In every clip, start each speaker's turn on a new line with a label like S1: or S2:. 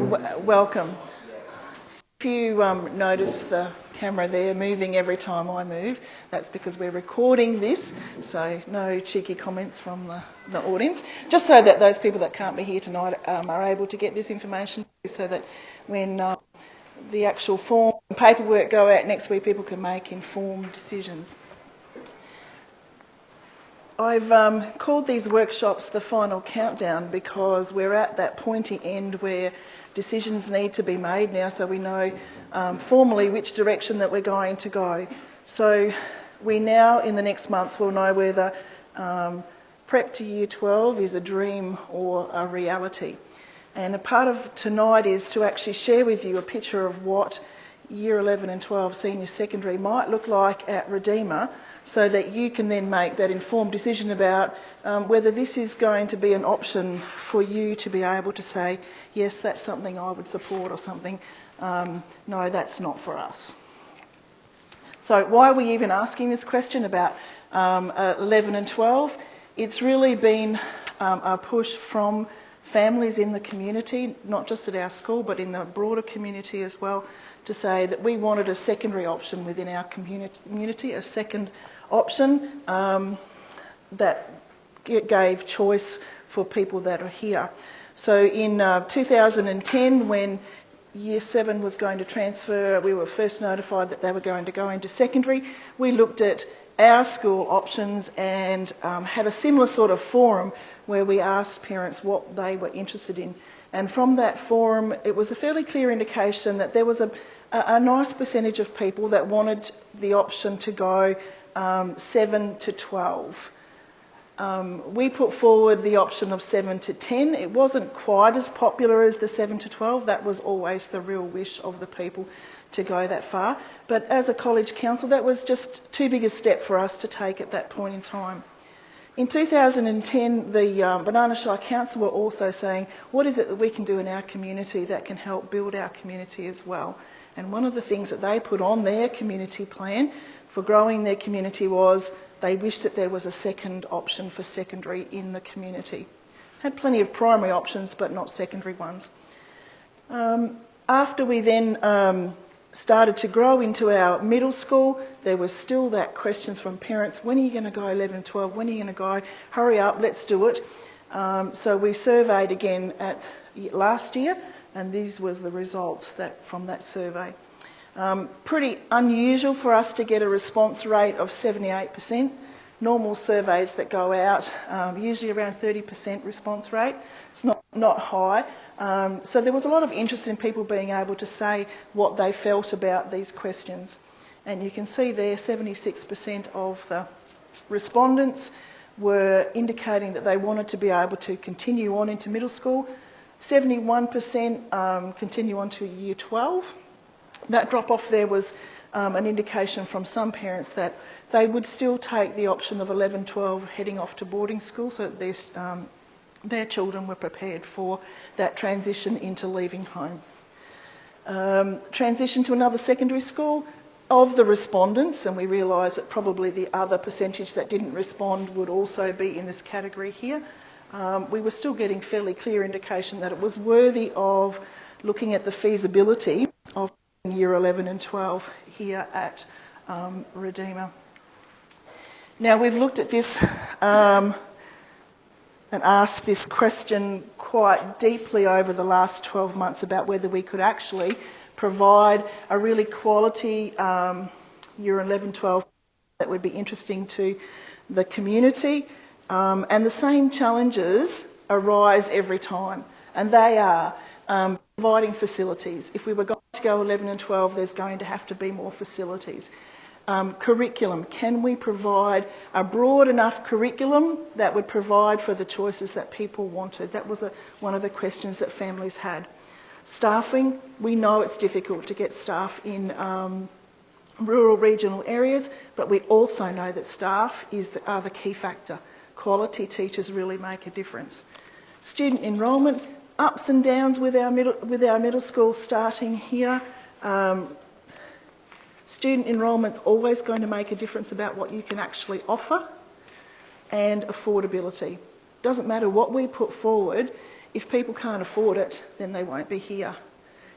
S1: Welcome. If you notice the camera there moving every time I move, that's because we're recording this, so no cheeky comments from the audience. Just so that those people that can't be here tonight are able to get this information, so that when the actual form and paperwork go out next week, people can make informed decisions. I've called these workshops the final countdown because we're at that pointy end where decisions need to be made now, so we know formally which direction that we're going to go. So we now, in the next month, will know whether prep to Year 12 is a dream or a reality. And a part of tonight is to actually share with you a picture of what Year 11 and 12 senior secondary might look like at Redeemer, so that you can then make that informed decision about whether this is going to be an option for you to be able to say, yes, that's something I would support, or something, no, that's not for us. So why are we even asking this question about 11 and 12? It's really been a push from families in the community, not just at our school, but in the broader community as well, to say that we wanted a secondary option within our community, a second option that gave choice for people that are here. So in 2010, when Year 7 was going to transfer, we were first notified that they were going to go into secondary. We looked at our school options and had a similar sort of forum where we asked parents what they were interested in. And from that forum, it was a fairly clear indication that there was a nice percentage of people that wanted the option to go 7 to 12. We put forward the option of 7 to 10. It wasn't quite as popular as the 7 to 12. That was always the real wish of the people, to go that far. But as a college council, that was just too big a step for us to take at that point in time. In 2010, the Banana Shire Council were also saying, what is it that we can do in our community that can help build our community as well? And one of the things that they put on their community plan for growing their community was they wished that there was a second option for secondary in the community. Had plenty of primary options, but not secondary ones. After we then started to grow into our middle school, there was still that questions from parents, when are you going to go 11, 12, when are you going to go, hurry up, let's do it. So we surveyed again at last year, and these were the results from that survey. Pretty unusual for us to get a response rate of 78%. Normal surveys that go out, usually around 30% response rate. It's not high. So there was a lot of interest in people being able to say what they felt about these questions. And you can see there 76% of the respondents were indicating that they wanted to be able to continue on into middle school. 71% continue on to Year 12. That drop off there was an indication from some parents that they would still take the option of 11, 12 heading off to boarding school, so that their children were prepared for that transition into leaving home. Transition to another secondary school. Of the respondents, and we realised that probably the other percentage that didn't respond would also be in this category here, we were still getting fairly clear indication that it was worthy of looking at the feasibility of Year 11 and 12 here at Redeemer. Now, we've looked at this and asked this question quite deeply over the last 12 months about whether we could actually provide a really quality Year 11, 12 that would be interesting to the community. And the same challenges arise every time, and they are providing facilities. If we were going to go 11 and 12, there's going to have to be more facilities. Curriculum. Can we provide a broad enough curriculum that would provide for the choices that people wanted? That was one of the questions that families had. Staffing. We know it's difficult to get staff in rural regional areas, but we also know that staff are the key factor. Quality teachers really make a difference. Student enrolment. Ups and downs with our middle school starting here. Student enrolment's always going to make a difference about what you can actually offer, and affordability. Doesn't matter what we put forward, If people can't afford it, then they won't be here.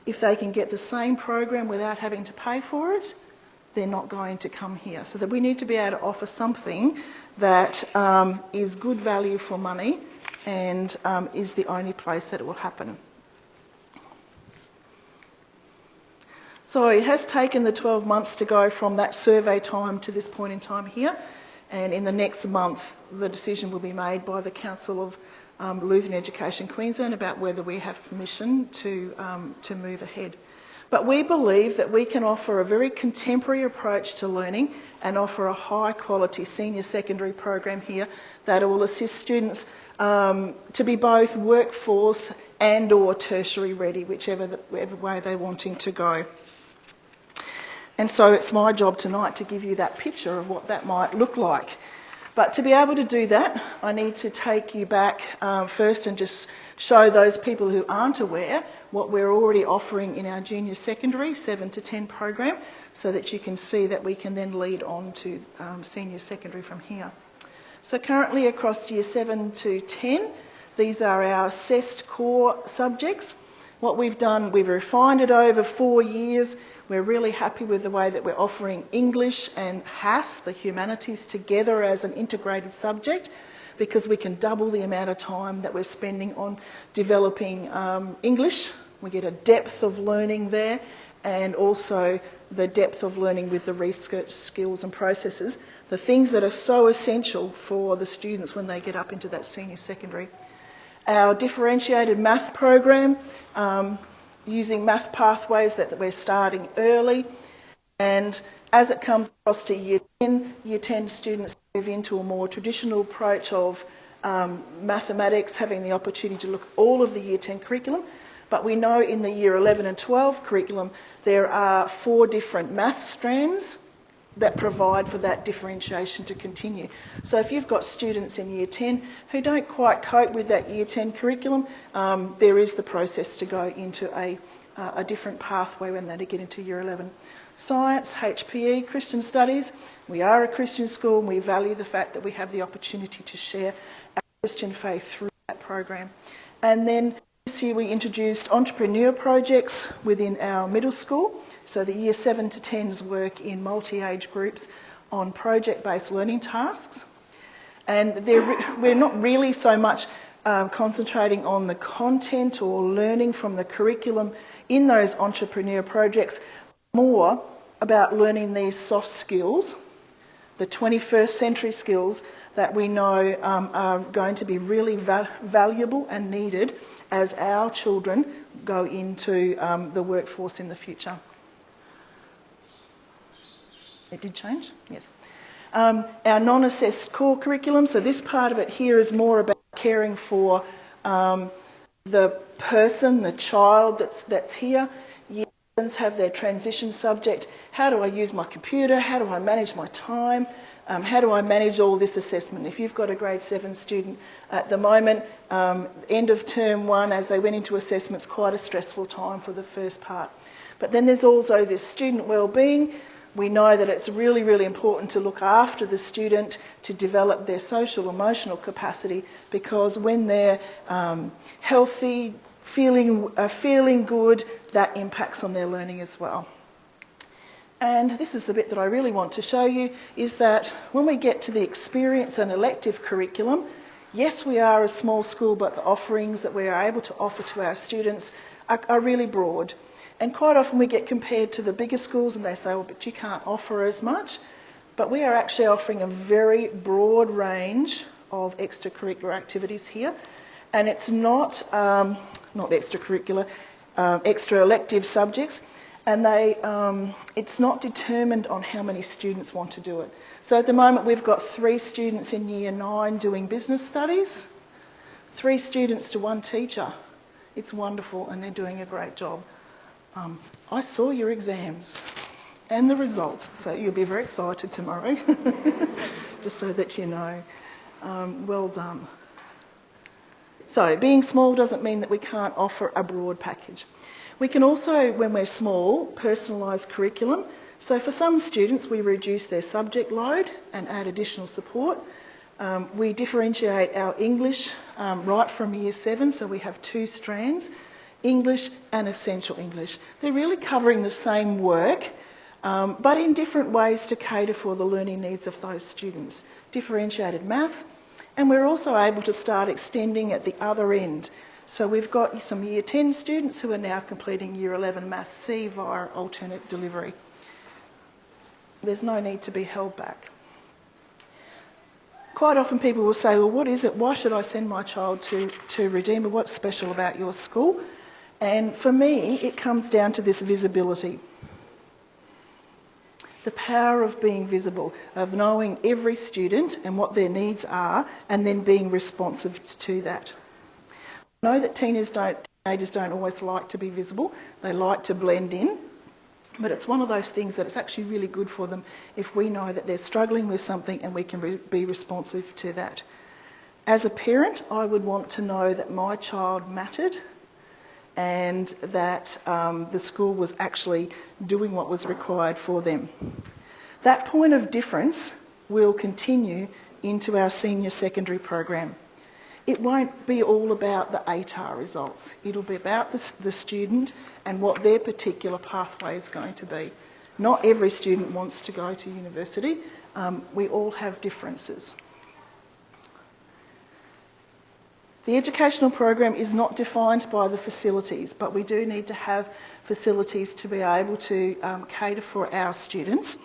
S1: If they can get the same program without having to pay for it, they're not going to come here. So that we need to be able to offer something that is good value for money and is the only place that it will happen. So it has taken the 12 months to go from that survey time to this point in time here, and in the next month the decision will be made by the Council of Lutheran Education Queensland about whether we have permission to move ahead. But we believe that we can offer a very contemporary approach to learning and offer a high quality senior secondary program here that will assist students to be both workforce and or tertiary ready, whichever way they're wanting to go. And so it's my job tonight to give you that picture of what that might look like. But to be able to do that, I need to take you back first and just show those people who aren't aware what we're already offering in our junior secondary 7 to 10 program, so that you can see that we can then lead on to senior secondary from here. So currently across year 7 to 10, these are our assessed core subjects. What we've done, we've refined it over 4 years. We're really happy with the way that we're offering English and HASS, the humanities, together as an integrated subject, because we can double the amount of time that we're spending on developing English. We get a depth of learning there, and also the depth of learning with the research skills and processes, the things that are so essential for the students when they get up into that senior secondary. Our differentiated math program, using math pathways that we're starting early, and as it comes across to year 10 students move into a more traditional approach of mathematics, having the opportunity to look at all of the year 10 curriculum. But we know in the year 11 and 12 curriculum there are 4 different math strands that provide for that differentiation to continue. So if you've got students in year 10 who don't quite cope with that year 10 curriculum, there is the process to go into a different pathway when they get into year 11. Science, HPE, Christian Studies. We are a Christian school and we value the fact that we have the opportunity to share our Christian faith through that program. And then this year we introduced entrepreneur projects within our middle school. So the year 7 to 10s work in multi-age groups on project-based learning tasks. And we're not really so much concentrating on the content or learning from the curriculum in those entrepreneur projects, more about learning these soft skills, the 21st century skills that we know are going to be really valuable and needed as our children go into the workforce in the future. It did change? Yes. Our non-assessed core curriculum, so this part of it here is more about caring for the person, the child that's here. Year 11s have their transition subject. How do I use my computer? How do I manage my time? How do I manage all this assessment? If you've got a grade 7 student at the moment, end of term 1 as they went into assessments, quite a stressful time for the first part. But then there's also this student wellbeing. We know that it's really, really important to look after the student, to develop their social, emotional capacity, because when they're healthy, feeling good, that impacts on their learning as well. And this is the bit that I really want to show you, is that when we get to the experience and elective curriculum, yes, we are a small school, but the offerings that we are able to offer to our students are really broad. And quite often we get compared to the bigger schools and they say, well, but you can't offer as much. But we are actually offering a very broad range of extracurricular activities here. And it's not extracurricular, extra elective subjects. And it's not determined on how many students want to do it. So at the moment we've got 3 students in year 9 doing business studies, 3 students to 1 teacher. It's wonderful and they're doing a great job. I saw your exams and the results, so you'll be very excited tomorrow, just so that you know. Well done. So being small doesn't mean that we can't offer a broad package. We can also, when we're small, personalise curriculum. So for some students we reduce their subject load and add additional support. We differentiate our English right from Year 7, so we have 2 strands, English and Essential English. They're really covering the same work, but in different ways to cater for the learning needs of those students. Differentiated math, and we're also able to start extending at the other end. So we've got some Year 10 students who are now completing Year 11 Maths C via alternate delivery. There's no need to be held back. Quite often people will say, well, what is it? Why should I send my child to Redeemer? What's special about your school? And for me, it comes down to this visibility. The power of being visible, of knowing every student and what their needs are, and then being responsive to that. I know that teenagers don't always like to be visible. They like to blend in. But it's one of those things that it's actually really good for them if we know that they're struggling with something and we can be responsive to that. As a parent, I would want to know that my child mattered and that the school was actually doing what was required for them. That point of difference will continue into our senior secondary program. It won't be all about the ATAR results. It'll be about the student and what their particular pathway is going to be. Not every student wants to go to university. We all have differences. The educational program is not defined by the facilities, but we do need to have facilities to be able to cater for our students.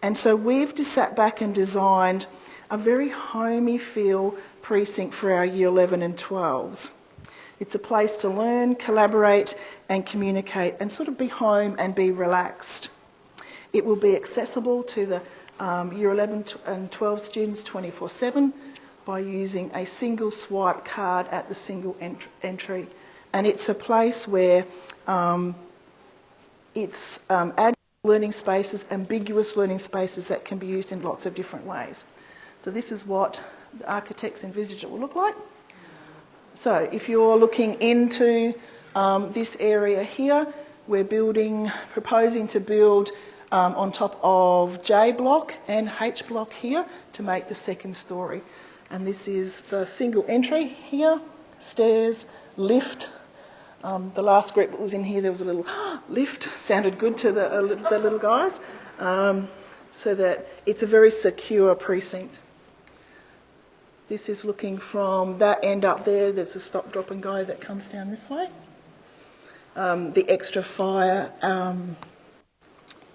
S1: And so we've just sat back and designed a very homey feel precinct for our Year 11 and 12s. It's a place to learn, collaborate and communicate and sort of be home and be relaxed. It will be accessible to the Year 11 and 12 students 24/7 by using a single swipe card at the single entry. And it's a place where it's adult learning spaces, ambiguous learning spaces that can be used in lots of different ways. So this is what the architects envisage it will look like. So if you're looking into this area here, we're proposing to build on top of J block and H block here to make the second story. And this is the single entry here, stairs, lift. The last group that was in here, there was a little lift, sounded good to the little guys, so that it's a very secure precinct. This is looking from that end up there. There's a stop, drop and go that comes down this way. The extra fire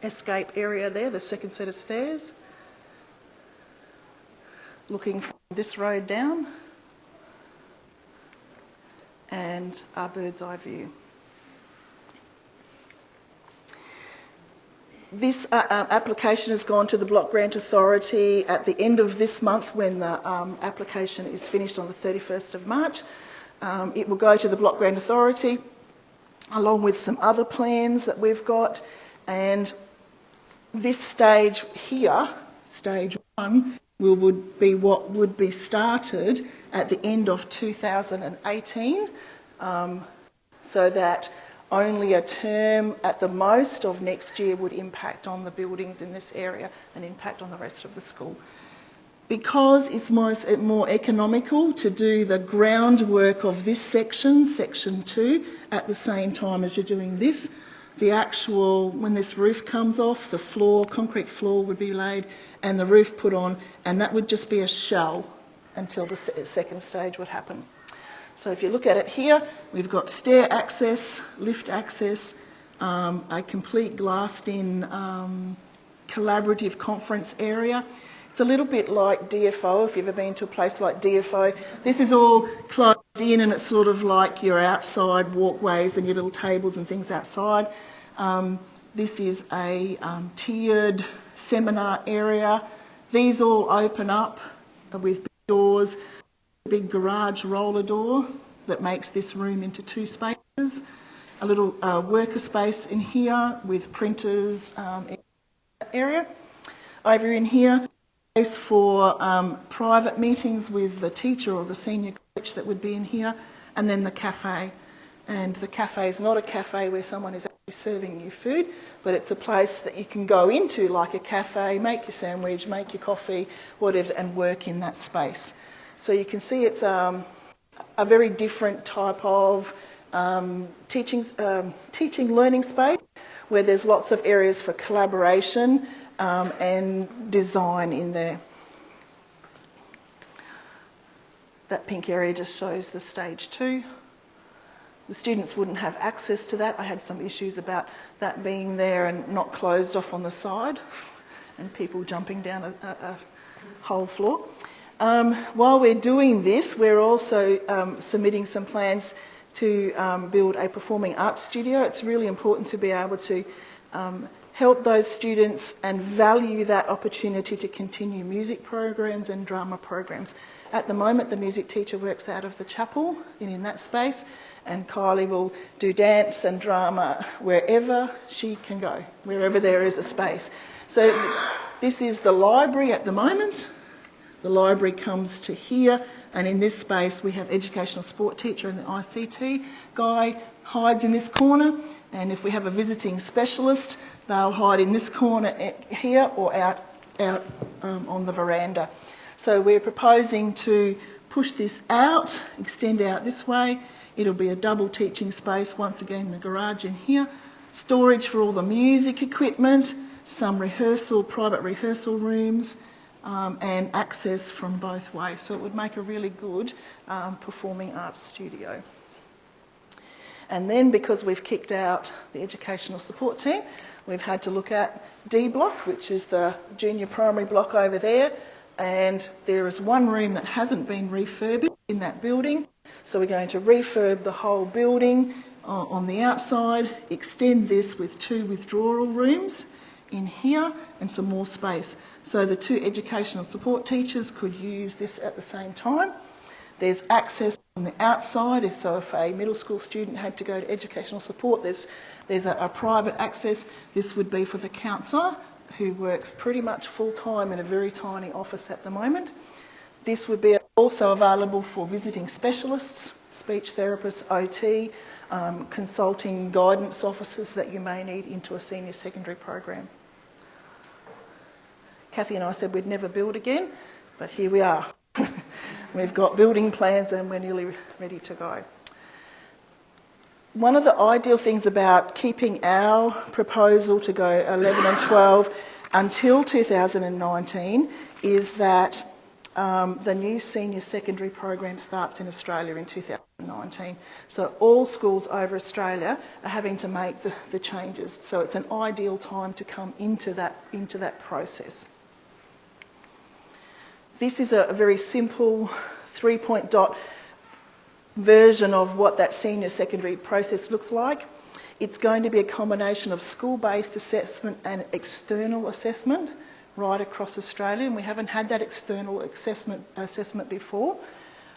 S1: escape area there, the second set of stairs. Looking from this road down. And our bird's eye view. This application has gone to the Block Grant Authority at the end of this month when the application is finished on the 31st of March. It will go to the Block Grant Authority along with some other plans that we've got, and this stage here, stage 1, would be what would be started at the end of 2018, so that only a term at the most of next year would impact on the buildings in this area and impact on the rest of the school. Because it's more economical to do the groundwork of this section, section 2, at the same time as you're doing this, the actual, when this roof comes off, the floor, concrete floor would be laid and the roof put on, and that would just be a shell until the second stage would happen. So if you look at it here, we've got stair access, lift access, a complete glassed-in collaborative conference area. It's a little bit like DFO, if you've ever been to a place like DFO. This is all closed in and it's sort of like your outside walkways and your little tables and things outside. This is a tiered seminar area. These all open up with big doors, a big garage roller door that makes this room into 2 spaces. A little worker space in here with printers area. Over in here, space for private meetings with the teacher or the senior coach that would be in here, and then the cafe. And the cafe is not a cafe where someone is actually serving you food, but it's a place that you can go into, like a cafe, make your sandwich, make your coffee, whatever, and work in that space. So you can see it's a very different type of teaching learning space, where there's lots of areas for collaboration and design in there. That pink area just shows the stage 2. The students wouldn't have access to that. I had some issues about that being there and not closed off on the side, and people jumping down a whole floor. While we're doing this, we're also submitting some plans to build a performing arts studio. It's really important to be able to help those students and value that opportunity to continue music programs and drama programs. At the moment, the music teacher works out of the chapel in that space, and Kylie will do dance and drama wherever she can go, wherever there is a space. So this is the library at the moment. The library comes to here, and in this space we have educational support teacher, and the ICT guy hides in this corner, and if we have a visiting specialist, they'll hide in this corner here or out on the veranda. So we're proposing to push this out, extend out this way. It'll be a double teaching space, once again the garage in here, storage for all the music equipment, some private rehearsal rooms, and access from both ways. So it would make a really good performing arts studio. And then, because we've kicked out the educational support team, we've had to look at D block, which is the junior primary block over there. And there is one room that hasn't been refurbished in that building. So we're going to refurb the whole building on the outside, extend this with 2 withdrawal rooms in here and some more space. So the 2 educational support teachers could use this at the same time. There's access on the outside, so if a middle school student had to go to educational support, there's a private access. This would be for the counsellor, who works pretty much full-time in a very tiny office at the moment. This would be also available for visiting specialists, speech therapists, OT, consulting guidance officers that you may need into a senior secondary program. Kathy and I said we'd never build again, but here we are. We've got building plans and we're nearly ready to go. One of the ideal things about keeping our proposal to go 11 and 12 until 2019 is that the new senior secondary program starts in Australia in 2019. So all schools over Australia are having to make the changes. So it's an ideal time to come into that process. This is a very simple 3-point dot version of what that senior secondary process looks like. It's going to be a combination of school-based assessment and external assessment right across Australia, and we haven't had that external assessment before.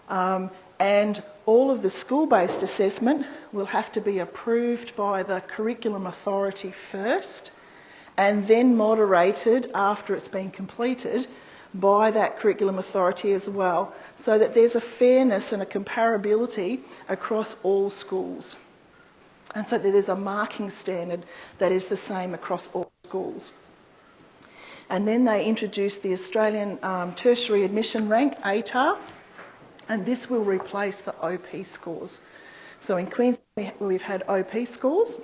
S1: And all of the school-based assessment will have to be approved by the curriculum authority first, and then moderated after it's been completed by that curriculum authority as well, so that there's a fairness and a comparability across all schools, and so that there's a marking standard that is the same across all schools. And then they introduced the Australian Tertiary Admission Rank, ATAR, and this will replace the OP scores. So in Queensland we've had OP scores,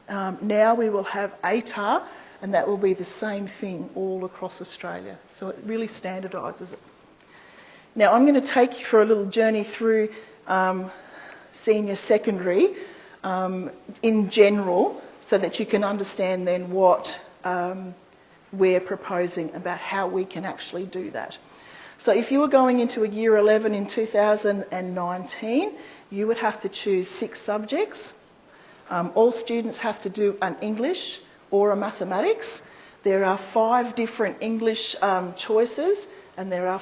S1: now we will have ATAR, and that will be the same thing all across Australia. So it really standardises it. Now I'm going to take you for a little journey through senior secondary in general, so that you can understand then what we're proposing about how we can actually do that. So if you were going into a Year 11 in 2019, you would have to choose 6 subjects. All students have to do an English or a mathematics. There are 5 different English choices, and there are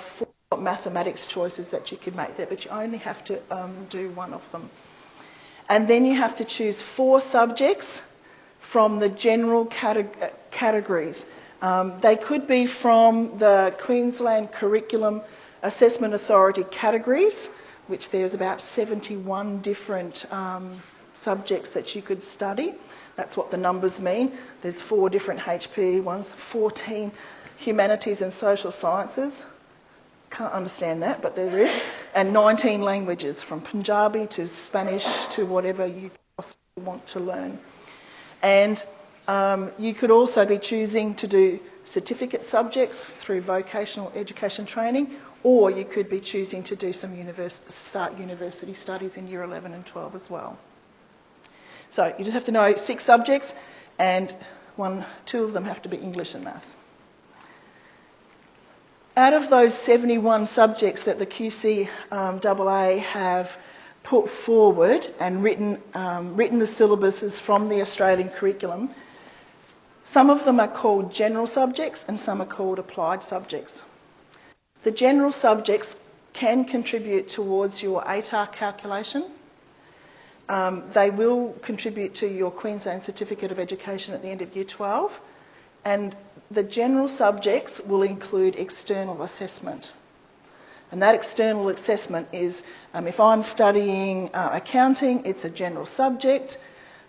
S1: 4 mathematics choices that you can make there, but you only have to do one of them. And then you have to choose 4 subjects from the general categories. They could be from the Queensland Curriculum Assessment Authority categories, which there's about 71 different subjects that you could study. That's what the numbers mean. There's 4 different HPE ones, 14 humanities and social sciences. Can't understand that, but there is. And 19 languages, from Punjabi to Spanish to whatever you possibly want to learn. And you could also be choosing to do certificate subjects through vocational education training, or you could be choosing to do some start university studies in Year 11 and 12 as well. So you just have to know 6 subjects, and 2 of them have to be English and maths. Out of those 71 subjects that the QCAA have put forward and written the syllabuses from the Australian curriculum, some of them are called general subjects and some are called applied subjects. The general subjects can contribute towards your ATAR calculation. They will contribute to your Queensland Certificate of Education at the end of Year 12. And the general subjects will include external assessment. And that external assessment is, if I'm studying accounting, it's a general subject.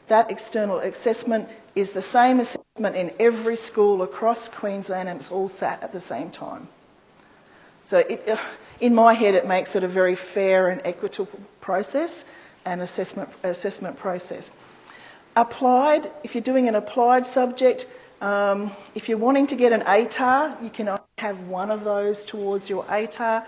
S1: That external assessment is the same assessment in every school across Queensland, and it's all sat at the same time. So in my head, it makes it a very fair and equitable process and assessment process. Applied, if you're doing an applied subject, if you're wanting to get an ATAR, you can only have one of those towards your ATAR.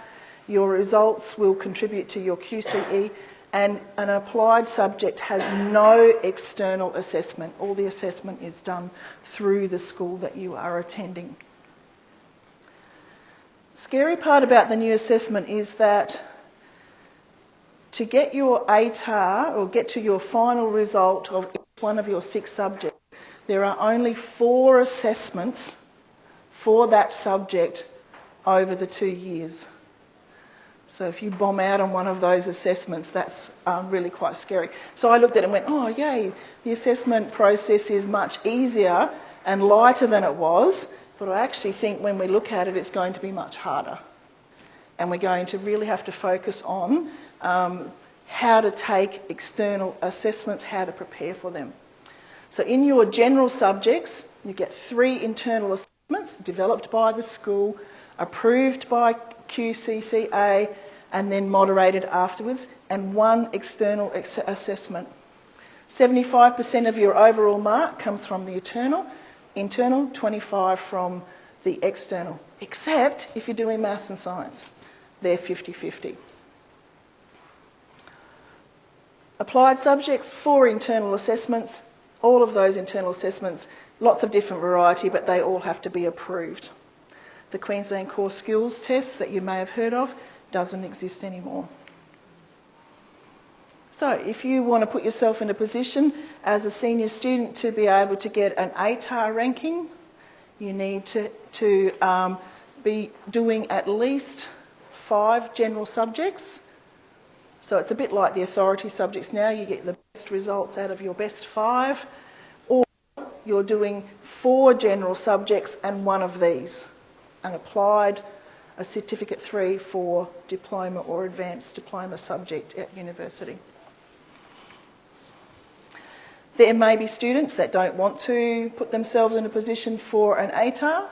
S1: Your results will contribute to your QCE, and an applied subject has no external assessment. All the assessment is done through the school that you are attending. The scary part about the new assessment is that to get your ATAR, or get to your final result of each one of your 6 subjects, there are only 4 assessments for that subject over the 2 years. So if you bomb out on one of those assessments, that's really quite scary. So I looked at it and went, oh yay, the assessment process is much easier and lighter than it was, but I actually think when we look at it, it's going to be much harder. And we're going to really have to focus on how to take external assessments, how to prepare for them. So in your general subjects, you get 3 internal assessments developed by the school, approved by QCCA, and then moderated afterwards, and 1 external assessment. 75% of your overall mark comes from the internal, 25 from the external, except if you're doing maths and science. They're 50-50. Applied subjects, 4 internal assessments. All of those internal assessments, lots of different variety, but they all have to be approved. The Queensland Core Skills Test that you may have heard of doesn't exist anymore. So if you want to put yourself in a position as a senior student to be able to get an ATAR ranking, you need to be doing at least 5 general subjects. So it's a bit like the authority subjects now. You get the best results out of your best 5, or you're doing 4 general subjects and 1 of these, an applied, a certificate 3 for diploma or advanced diploma subject at university. There may be students that don't want to put themselves in a position for an ATAR,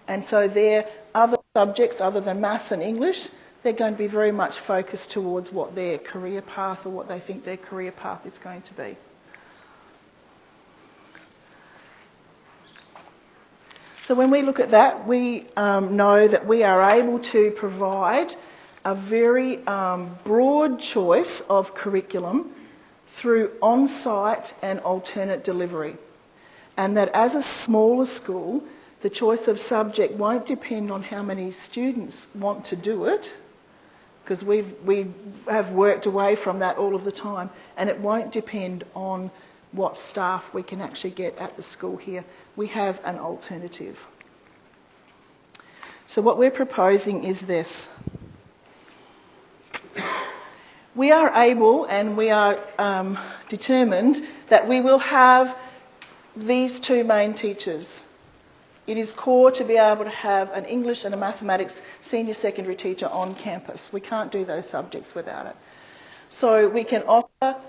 S1: and so their other subjects other than maths and English, they're going to be very much focused towards what their career path or what they think their career path is going to be. So when we look at that, we know that we are able to provide a very broad choice of curriculum through on-site and alternate delivery. And that as a smaller school, the choice of subject won't depend on how many students want to do it, because we have worked away from that all of the time, and it won't depend on what staff we can actually get at the school here. We have an alternative. So what we're proposing is this. We are able and we are determined that we will have these 2 main teachers. It is core to be able to have an English and a mathematics senior secondary teacher on campus. We can't do those subjects without it. So we can offer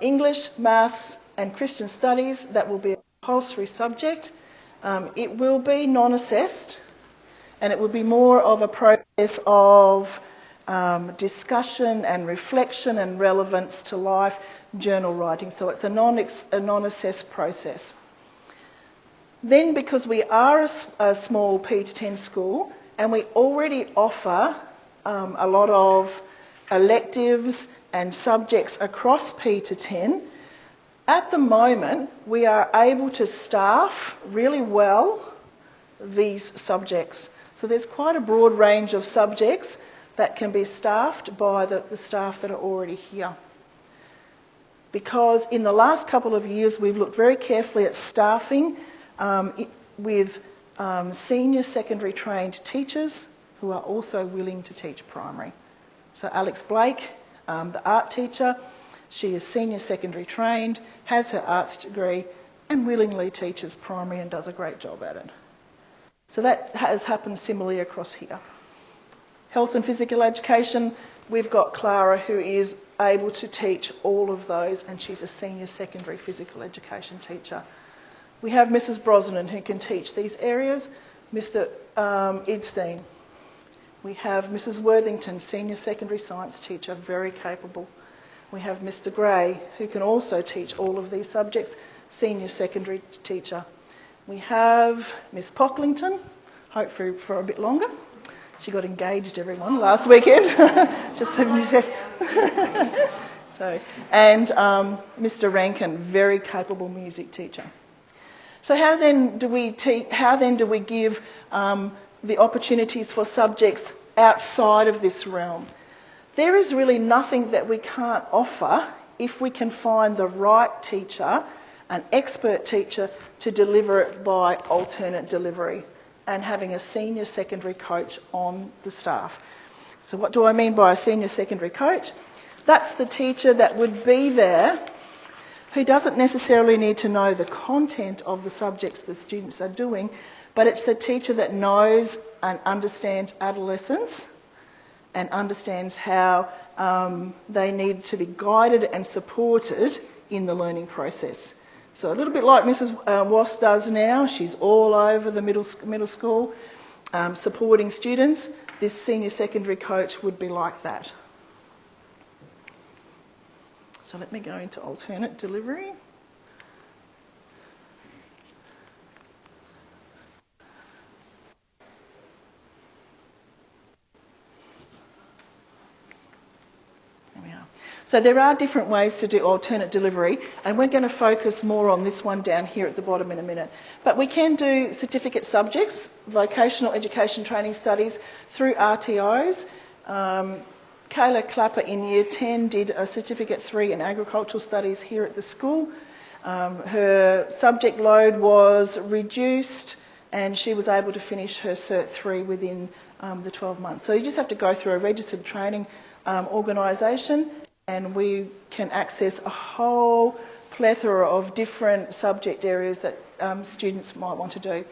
S1: English, Maths and Christian Studies, that will be a compulsory subject. It will be non-assessed, and it will be more of a process of discussion and reflection and relevance to life, journal writing. So it's a non-assessed process. Then, because we are a small P to 10 school and we already offer a lot of electives and subjects across P to 10, at the moment we are able to staff really well these subjects. So there's quite a broad range of subjects that can be staffed by the staff that are already here. Because in the last couple of years we've looked very carefully at staffing with senior secondary trained teachers who are also willing to teach primary. So Alex Blake, the art teacher, she is senior secondary trained, has her arts degree and willingly teaches primary and does a great job at it. So that has happened similarly across here. Health and physical education, we've got Clara who is able to teach all of those, and she's a senior secondary physical education teacher. We have Mrs Brosnan who can teach these areas, Mr Idstein. We have Mrs Worthington, senior secondary science teacher, very capable. We have Mr Gray who can also teach all of these subjects, senior secondary teacher. We have Miss Pocklington, hopefully for a bit longer. She got engaged, everyone, last weekend. Just so you said. And Mr Rankin, very capable music teacher. So how then do we give the opportunities for subjects outside of this realm? There is really nothing that we can't offer if we can find the right teacher, an expert teacher, to deliver it by alternate delivery and having a senior secondary coach on the staff. So what do I mean by a senior secondary coach? That's the teacher that would be there who doesn't necessarily need to know the content of the subjects the students are doing, but it's the teacher that knows and understands adolescents and understands how they need to be guided and supported in the learning process. So a little bit like Mrs Wass does now, she's all over the middle school supporting students. This senior secondary coach would be like that. So let me go into alternate delivery. So there are different ways to do alternate delivery, and we're going to focus more on this one down here at the bottom in a minute. But we can do certificate subjects, vocational education training studies, through RTOs. Kayla Clapper in Year 10 did a Certificate 3 in Agricultural Studies here at the school. Her subject load was reduced and she was able to finish her Cert 3 within the 12 months. So you just have to go through a registered training organisation, and we can access a whole plethora of different subject areas that students might want to do.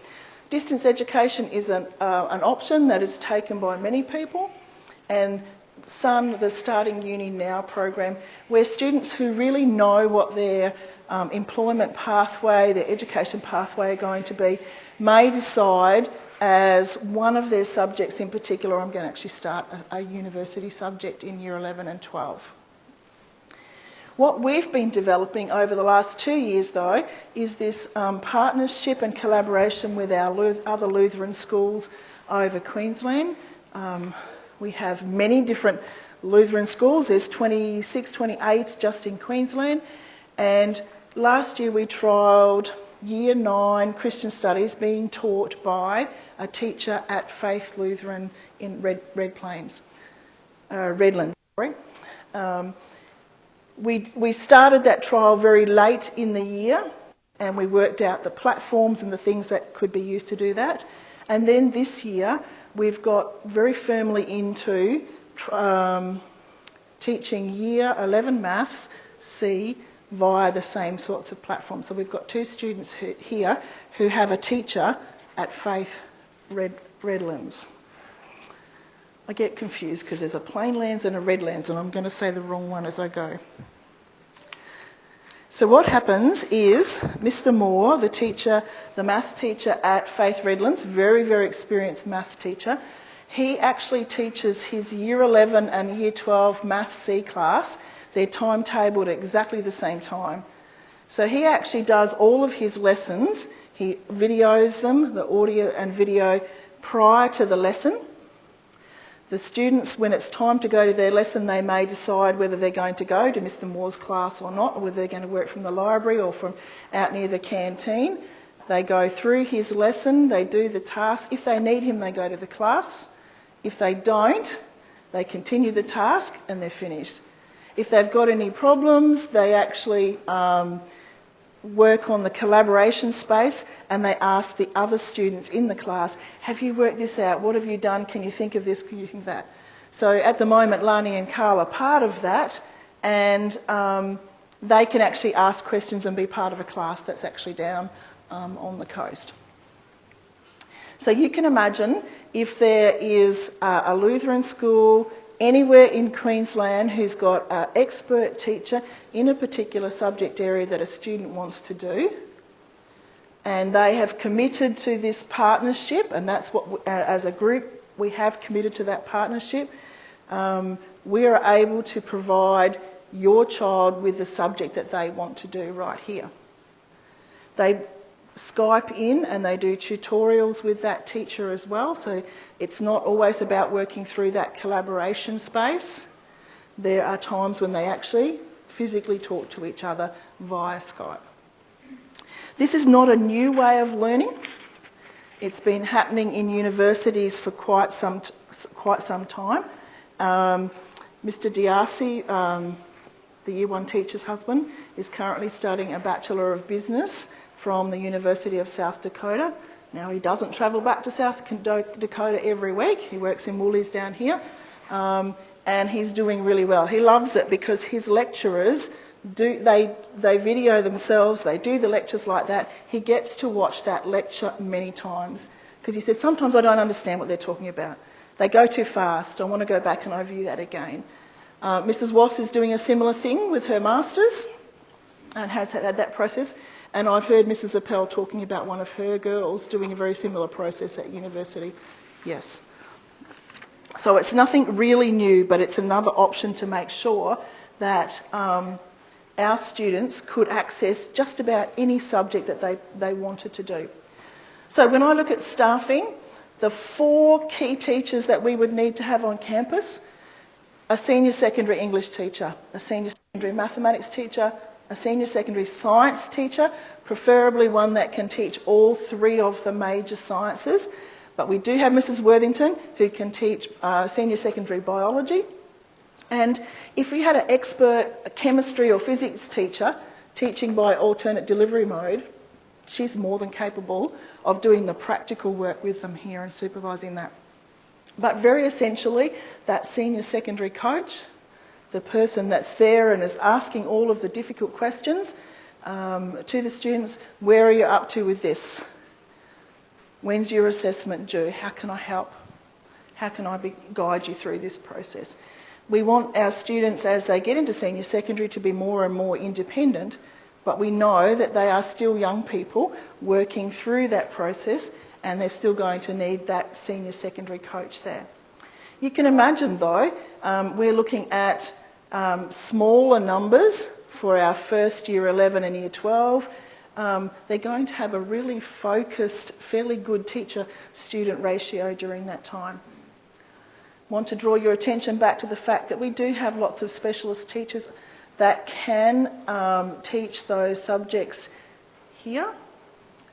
S1: Distance education is an option that is taken by many people, and SUN, the Starting Uni Now program, where students who really know what their employment pathway, their education pathway are going to be, may decide as one of their subjects in particular, I'm going to actually start a university subject in Year 11 and 12. What we've been developing over the last 2 years, though, is this partnership and collaboration with our other Lutheran schools over Queensland. We have many different Lutheran schools. There's 26, 28 just in Queensland. And last year we trialled Year 9 Christian Studies being taught by a teacher at Faith Lutheran in Redlands. We started that trial very late in the year, and we worked out the platforms and the things that could be used to do that. And then this year we've got very firmly into teaching Year 11 Maths C via the same sorts of platforms. So we've got 2 students here who have a teacher at Faith Redlands. I get confused because there's a Plainlands and a Redlands, and I'm going to say the wrong one as I go. So what happens is Mr. Moore, the teacher, the maths teacher at Faith Redlands, very, very experienced maths teacher, he actually teaches his Year 11 and Year 12 Maths C class. They're timetabled at exactly the same time. So he actually does all of his lessons. He videos them, the audio and video, prior to the lesson. The students, when it's time to go to their lesson, they may decide whether they're going to go to Mr. Moore's class or not, or whether they're going to work from the library or from out near the canteen. They go through his lesson, they do the task. If they need him, they go to the class. If they don't, they continue the task and they're finished. If they've got any problems, they actually work on the collaboration space and they ask the other students in the class, have you worked this out? What have you done? Can you think of this? Can you think of that? So at the moment, Lani and Carl are part of that, and they can actually ask questions and be part of a class that's actually down on the coast. So you can imagine if there is a Lutheran school anywhere in Queensland who's got an expert teacher in a particular subject area that a student wants to do, and they have committed to this partnership, and that's what, as a group, we have committed to that partnership. We are able to provide your child with the subject that they want to do right here. They Skype in and they do tutorials with that teacher as well, so it's not always about working through that collaboration space. There are times when they actually physically talk to each other via Skype. This is not a new way of learning. It's been happening in universities for quite some time. Mr. Diasi, the Year 1 teacher's husband, is currently studying a Bachelor of Business from the University of South Dakota. Now, he doesn't travel back to South Dakota every week. He works in Woolies down here, and he's doing really well. He loves it because his lecturers they video themselves, they do the lectures like that. He gets to watch that lecture many times because he says, sometimes I don't understand what they're talking about. They go too fast. I want to go back and overview that again. Mrs. Woss is doing a similar thing with her masters and has had that process. And I've heard Mrs. Appel talking about one of her girls doing a very similar process at university. Yes. So it's nothing really new, but it's another option to make sure that our students could access just about any subject that they wanted to do. So when I look at staffing, the 4 key teachers that we would need to have on campus: a senior secondary English teacher, a senior secondary mathematics teacher, a senior secondary science teacher, preferably one that can teach all 3 of the major sciences. But we do have Mrs. Worthington, who can teach senior secondary biology. And if we had an expert chemistry or physics teacher teaching by alternate delivery mode, she's more than capable of doing the practical work with them here and supervising that. But very essentially, that senior secondary coach, the person that's there and is asking all of the difficult questions to the students, where are you up to with this? When's your assessment due? How can I help? How can I guide you through this process? We want our students, as they get into senior secondary, to be more and more independent, but we know that they are still young people working through that process, and they're still going to need that senior secondary coach there. You can imagine, though, we're looking at smaller numbers for our first Year 11 and Year 12. They're going to have a really focused, fairly good teacher-student ratio during that time. Want to draw your attention back to the fact that we do have lots of specialist teachers that can teach those subjects here,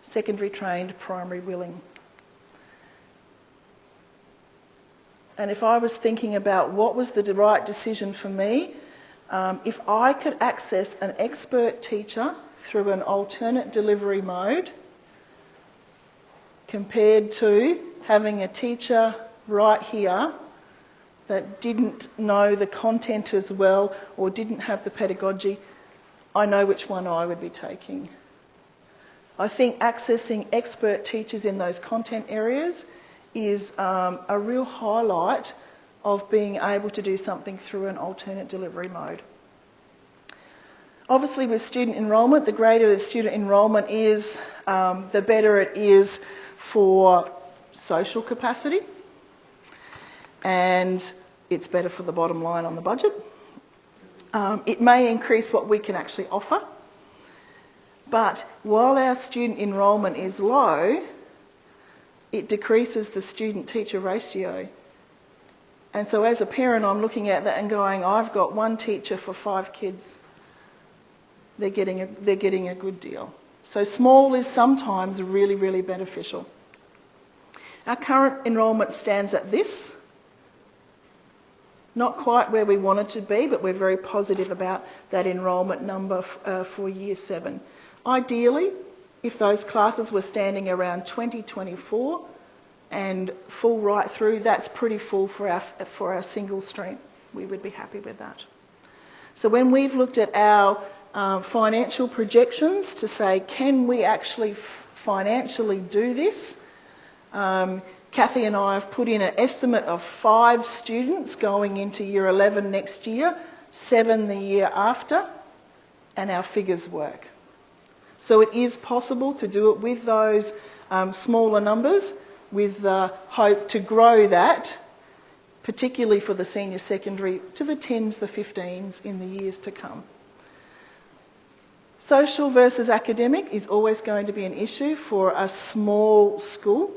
S1: secondary trained, primary willing. And if I was thinking about what was the right decision for me, if I could access an expert teacher through an alternate delivery mode compared to having a teacher right here that didn't know the content as well or didn't have the pedagogy, I know which one I would be taking. I think accessing expert teachers in those content areas is a real highlight of being able to do something through an alternate delivery mode. Obviously with student enrolment, the greater the student enrolment is, the better it is for social capacity, and it's better for the bottom line on the budget. It may increase what we can actually offer, but while our student enrolment is low, it decreases the student-teacher ratio. And so as a parent, I'm looking at that and going, I've got one teacher for 5 kids. They're getting a good deal. So small is sometimes really, really beneficial. Our current enrolment stands at this. Not quite where we wanted to be, but we're very positive about that enrolment number for Year 7. Ideally, if those classes were standing around 2024 and full right through, that's pretty full for our single stream. We would be happy with that. So when we've looked at our financial projections to say, can we actually financially do this? Kathy and I have put in an estimate of 5 students going into Year 11 next year, 7 the year after, and our figures work. So it is possible to do it with those smaller numbers, with the hope to grow that, particularly for the senior secondary, to the 10s, the 15s in the years to come. Social versus academic is always going to be an issue for a small school.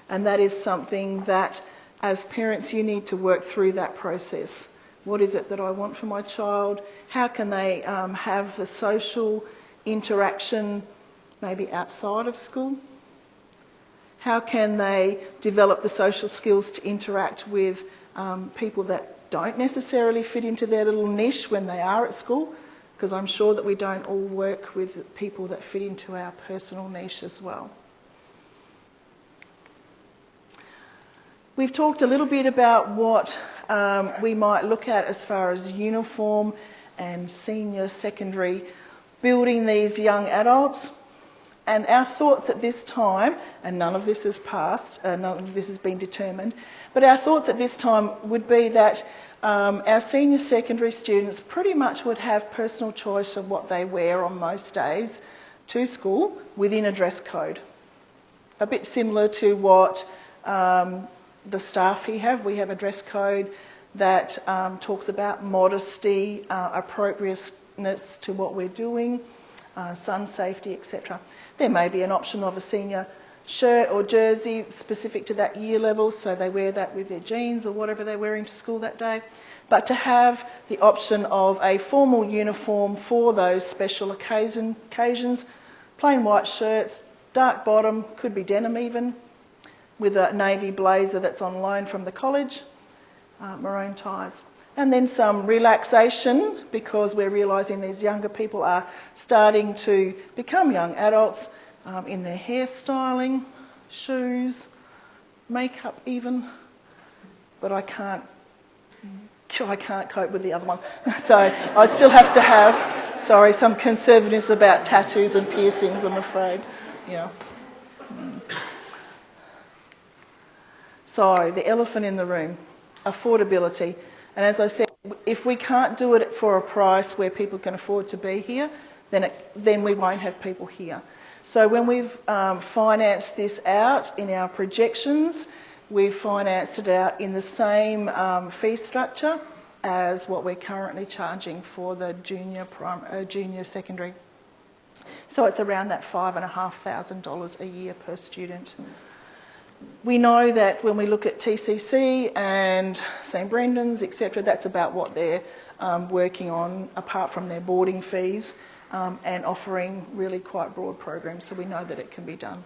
S1: And that is something that, as parents, you need to work through that process. What is it that I want for my child? How can they have the social interaction maybe outside of school? How can they develop the social skills to interact with people that don't necessarily fit into their little niche when they are at school? Because I'm sure that we don't all work with people that fit into our personal niche as well. We've talked a little bit about what we might look at as far as uniform and senior secondary, building these young adults. And our thoughts at this time, and none of this has passed, none of this has been determined, but our thoughts at this time would be that our senior secondary students pretty much would have personal choice of what they wear on most days to school within a dress code. A bit similar to what the staff here have. We have a dress code that talks about modesty, appropriateness to what we're doing, sun safety, etc. There may be an option of a senior shirt or jersey specific to that year level, so they wear that with their jeans or whatever they're wearing to school that day. But to have the option of a formal uniform for those special occasions, plain white shirts, dark bottom, could be denim even, with a navy blazer that's on loan from the college, maroon ties. And then some relaxation, because we're realising these younger people are starting to become young adults, in their hairstyling, shoes, makeup even. But I can't cope with the other one. So I still have to have, some conservatives about tattoos and piercings, I'm afraid. Yeah. So, the elephant in the room, affordability. And as I said, if we can't do it for a price where people can afford to be here, then we won't have people here. So when we've financed this out in our projections, we've financed it out in the same fee structure as what we're currently charging for the junior secondary. So it's around that $5,500 a year per student. We know that when we look at TCC and St Brendan's, etc., that's about what they're working on, apart from their boarding fees, and offering really quite broad programs, so we know that it can be done.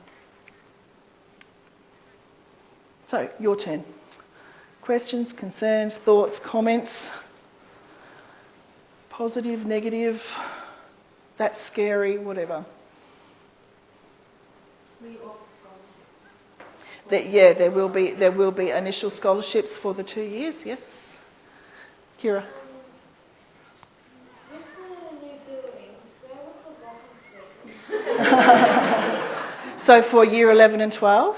S1: So, your turn. Questions, concerns, thoughts, comments? Positive, negative, that's scary, whatever.
S2: We offer scholarships.
S1: There will be initial scholarships for the 2 years, yes. Kira. So for year 11 and 12,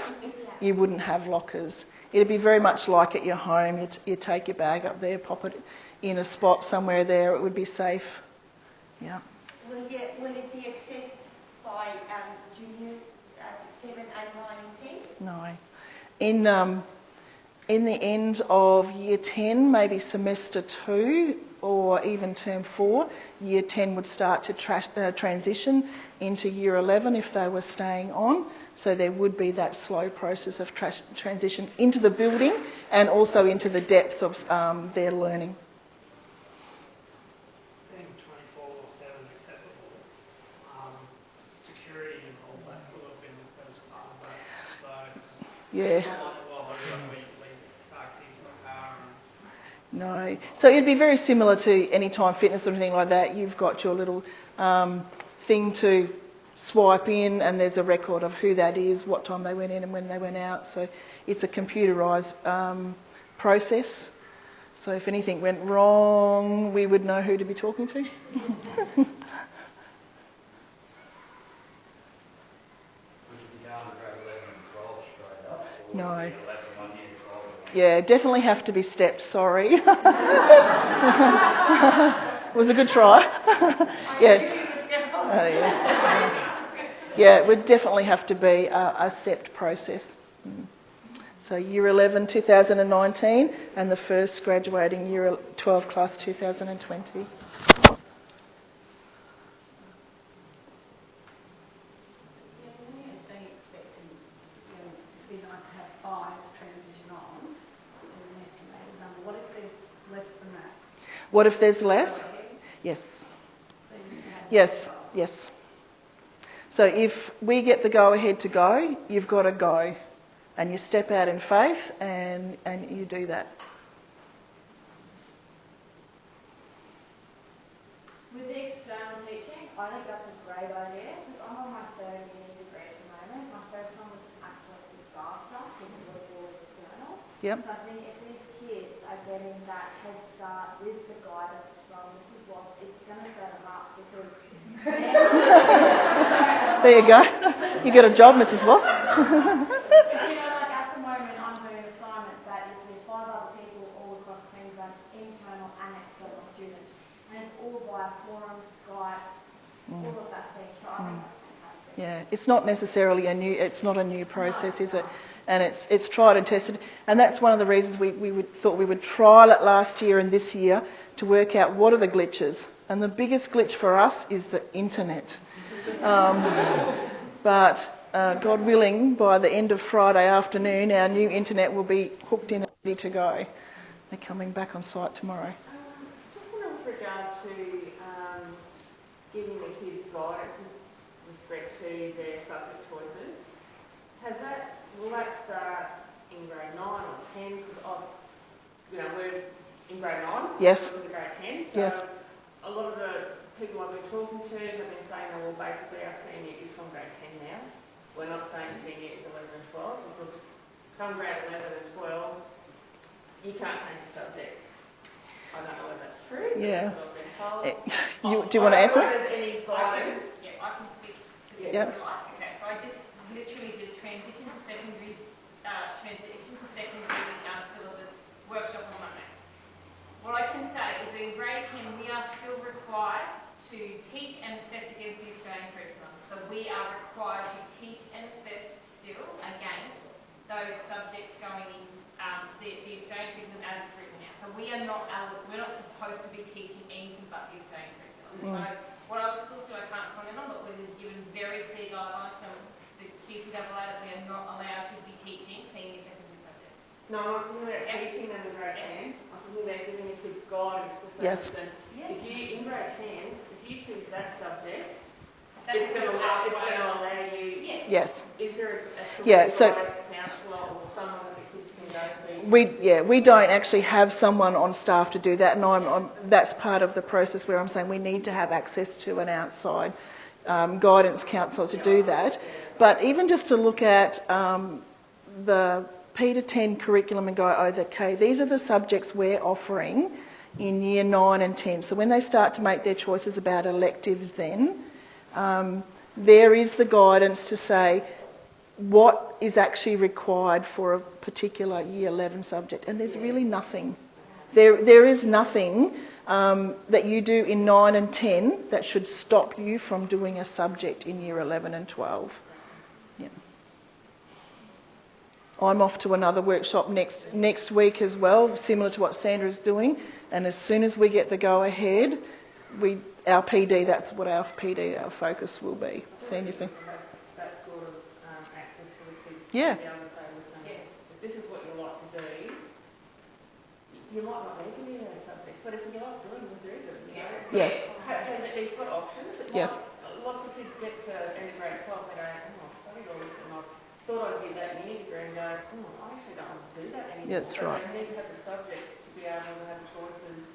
S1: you wouldn't have lockers. It'd be very much like at your home. You take your bag up there, pop it in a spot somewhere there. It would be safe. Yeah.
S2: Will it be accessed by junior 7, 8, 9 and 10?
S1: No. In the end of year 10, maybe semester 2 or even term 4, year 10 would start to transition into year 11 if they were staying on. So there would be that slow process of transition into the building and also into the depth of their learning.
S3: Being 24/7 accessible, security and all that will have been as part of that. So it's
S1: Yeah.
S3: not like, well, we park these in the car and
S1: No. So it'd be very similar to Anytime Fitness or anything like that. You've got your little thing to swipe in and there's a record of who that is, what time they went in and when they went out. So it's a computerised process. So if anything went wrong, we would know who to be talking to.
S4: Would you be going to grade 11 and 12 straight up? Or
S1: No.
S4: would it be 11 one year, 12 one?
S1: Yeah, definitely have to be stepped, sorry. It was a good try. Yeah. Oh, yeah. Yeah, it would definitely have to be a stepped process. So year 11 2019 and the first graduating year 12 class 2020.
S2: Yeah, when you're saying expecting, it'd be nice to have 5 transition on as an estimated number. What if there's less than that?
S1: What if there's less? Yes.
S2: So you can have
S1: Yes, yes. So if we get the go-ahead to go, you've got to go. And you step out in faith and you do that.
S5: With the external teaching, I think that's a great idea because I'm on my 3rd year degree at the moment. My first one was absolute disaster because it was all external.
S1: Yep.
S5: So I think if these kids are getting that head start with the guidance from Mrs. Watts, it's going to set them up because
S1: There you go. You got a job, Mrs. Voss.
S5: like at the moment I'm doing assignments that is with 5 other people all across Queensland, internal and external students. And it's all via forums, Skype, all of that thing. So I think that's fantastic.
S1: Yeah, it's not necessarily it's not a new process, is it? And it's tried and tested. And that's one of the reasons we thought we would trial it last year and this year to work out what are the glitches. And the biggest glitch for us is the internet. But God willing, by the end of Friday afternoon, our new internet will be hooked in and ready to go. They're coming back on site tomorrow.
S6: Just with regard to giving the kids guidance with respect to their subject choices, will that start in grade 9 or 10? Because we're in grade 9.
S1: Yes.
S6: We're in grade 10. So
S1: Yes.
S6: a lot of the people I've been talking to have been saying, oh, well, basically our senior is from grade 10 now. We're not saying senior is 11 and 12 because come grade 11 and 12, you can't change the subjects. I don't know whether that's true.
S1: Yeah.
S6: That's what I've been told.
S1: Do you want to answer?
S6: Any guidance?
S2: Yeah, I can speak to this.
S1: Yep.
S2: Okay, so I just literally did a transition to secondary syllabus workshop on Monday. What I can say is that in grade 10 we are still required to teach and assess against the Australian curriculum. So we are required to teach and assess still against those subjects going in the Australian curriculum as it's written now. So we're not supposed to be teaching anything but the Australian curriculum. So what other schools do I can't comment on, but we've been given very clear guidelines from the QCAA that we are not allowed to be teaching senior secondary subjects.
S6: No, I'm not talking about teaching them in grade 10. I'm talking about giving the kids guidance to say,
S1: Yes.
S6: listen, if you, in grade 10, if you choose that subject,
S2: That's
S6: it's going to allow you,
S1: Yes.
S6: is there a
S1: Yeah, so-
S6: guidance counsellor or someone that the kids can go to?
S1: We don't actually have someone on staff to do that, and that's part of the process where I'm saying we need to have access to an outside guidance counsellor to do that. But even just to look at the P to 10 curriculum and go, okay, these are the subjects we're offering in year 9 and 10. So when they start to make their choices about electives then, there is the guidance to say what is actually required for a particular year 11 subject. And there's really nothing. There is nothing that you do in 9 and 10 that should stop you from doing a subject in year 11 and 12. Yeah. I'm off to another workshop next week as well, similar to what Sandra's doing, and as soon as we get the go-ahead, our PD, that's what our PD, our focus will be. Senior thing.
S6: That sort of access for the kids
S1: Yeah.
S6: to be able to say, listen, if this is what you like to do, you might not need to be in those subjects, but if you like doing them, do them. You know?
S1: Yes.
S6: So that they've got options.
S1: Yes.
S6: Lots of kids get to end of grade 12 and they go, I've studied all this and I thought I'd get that uni degree and go, I actually don't want to do that anymore.
S1: That's right.
S6: They need to have the subjects to be able to have choices.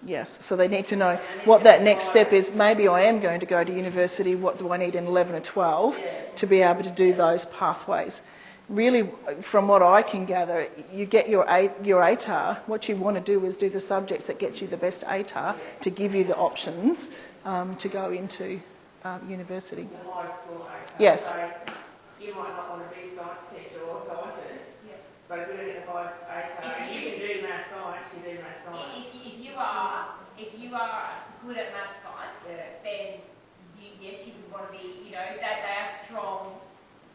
S1: Yes, so they need to know what that next step is. Maybe I am going to go to university, what do I need in 11 or 12 to be able to do those pathways? Really, from what I can gather, you get your ATAR. What you want to do is do the subjects that get you the best ATAR to give you the options to go into university.
S6: The high school ATAR.
S1: Yes.
S6: So you might not want to be a science teacher or a scientist, but if you're getting the highest ATAR, you can do math science, you do math science.
S2: If you are good at math science, then yes, you would want to be, they are strong.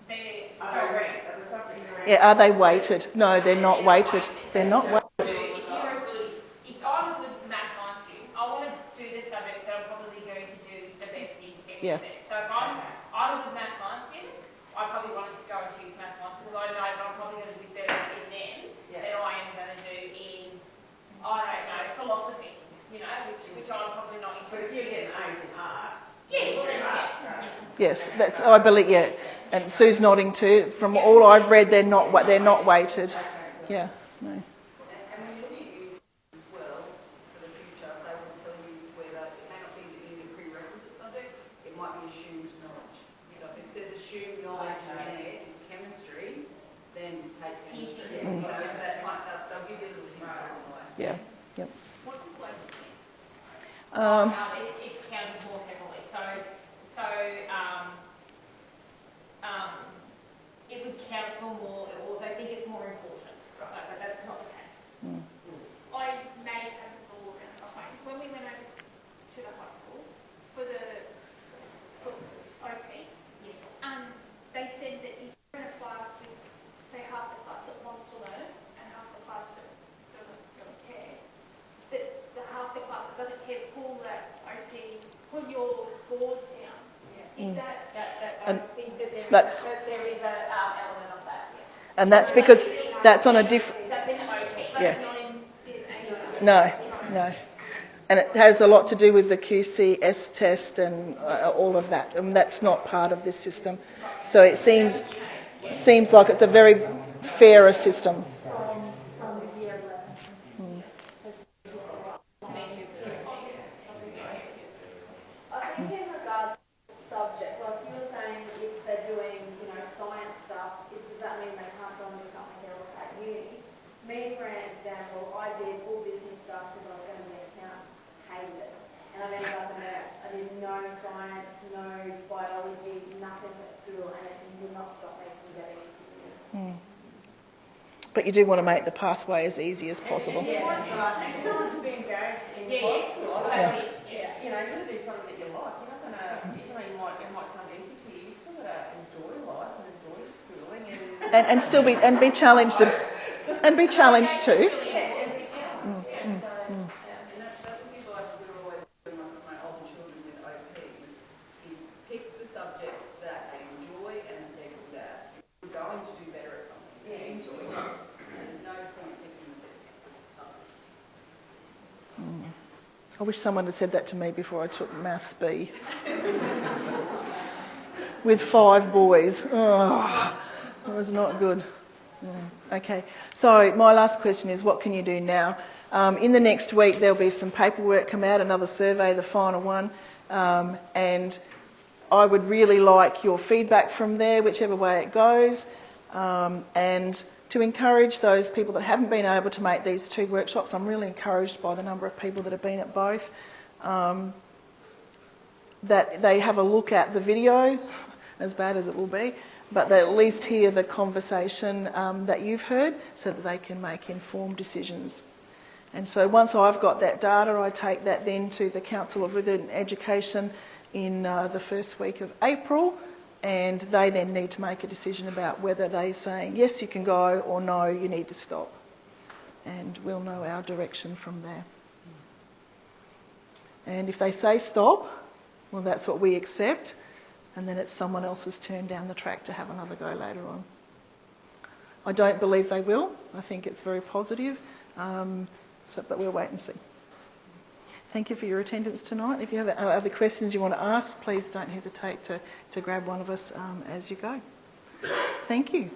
S6: Are they ranked? Are the subjects ranked?
S1: Yeah, are they weighted? No, they're not weighted. They're not weighted.
S2: If I'm a good math science student, I want to do the subjects that I'm probably going to do the best in to get
S1: Yes.
S2: there. So if I'm a good math science student, I probably want to go and choose math science because I know that I'm probably going to do better in them than I am going to do in, philosophy, which I'm probably not
S6: But if
S2: interested
S6: you're
S2: in.
S6: getting A's in art,
S1: Yes, that's. I believe. Yeah, and Sue's nodding too. From all I've read, they're not weighted. Yeah. No.
S7: And when you look at uni as well, for the future, they will tell you whether it may not be that you need a prerequisite subject, it might be assumed knowledge. So if it says assumed knowledge in there is chemistry, then take chemistry.
S2: Mm.
S7: You know, they'll give you a little hint along the way.
S1: Yeah. Yep.
S2: What does like it's counted more heavily. It would count for more, or they think it's more important, right? But that's not the case.
S1: Mm.
S8: I may have a ball around behind. When we went over to the high school for OP, they said that if you're in a class with, say, half the class that wants to learn and half the class that doesn't care, that the half the class that doesn't care pull that OP, pull your scores down. Is that I think that there is an element of that. Yeah.
S1: And that's because that's on a different.
S8: That's in OP, but not in A.
S1: No. And it has a lot to do with the QCS test and all of that, and that's not part of this system. So it seems like it's a very fairer system.
S5: From the year 11. I think in regards to subject, like you were saying, if they're doing, science stuff, does that mean they can't go and do something else at uni? Me, for an example, I did all business stuff because I was going to be an accountant, hated it. And I ended up a nurse. I did no science, no biology, nothing at school, and it did not stop me from getting into uni.
S1: But you do want to make the pathway as easy as possible.
S6: yeah, right. You want to be engaged in high school. You're going to do something that you like. You're not going to, it might come easy to you. You still got to enjoy life and enjoy schooling
S1: And still be challenged and be challenged too.
S7: And that's what people like we were always doing with my older children with OP is pick the subjects that they enjoy and that they're good at. If you're going to do better at something, they enjoy it. There's no point picking the
S1: I wish someone had said that to me before I took Maths B. With 5 boys. Oh, it was not good. Okay, so my last question is, what can you do now? In the next week there'll be some paperwork come out, another survey, the final one, and I would really like your feedback from there, whichever way it goes, and to encourage those people that haven't been able to make these 2 workshops. I'm really encouraged by the number of people that have been at both, that they have a look at the video, as bad as it will be, but they at least hear the conversation that you've heard so that they can make informed decisions. And so once I've got that data, I take that then to the Council of Within Education in the first week of April, and they then need to make a decision about whether they're saying, yes, you can go, or no, you need to stop. And we'll know our direction from there. And if they say stop, well, that's what we accept, and then it's someone else's turn down the track to have another go later on. I don't believe they will. I think it's very positive, but we'll wait and see. Thank you for your attendance tonight. If you have other questions you want to ask, please don't hesitate to grab one of us as you go. Thank you.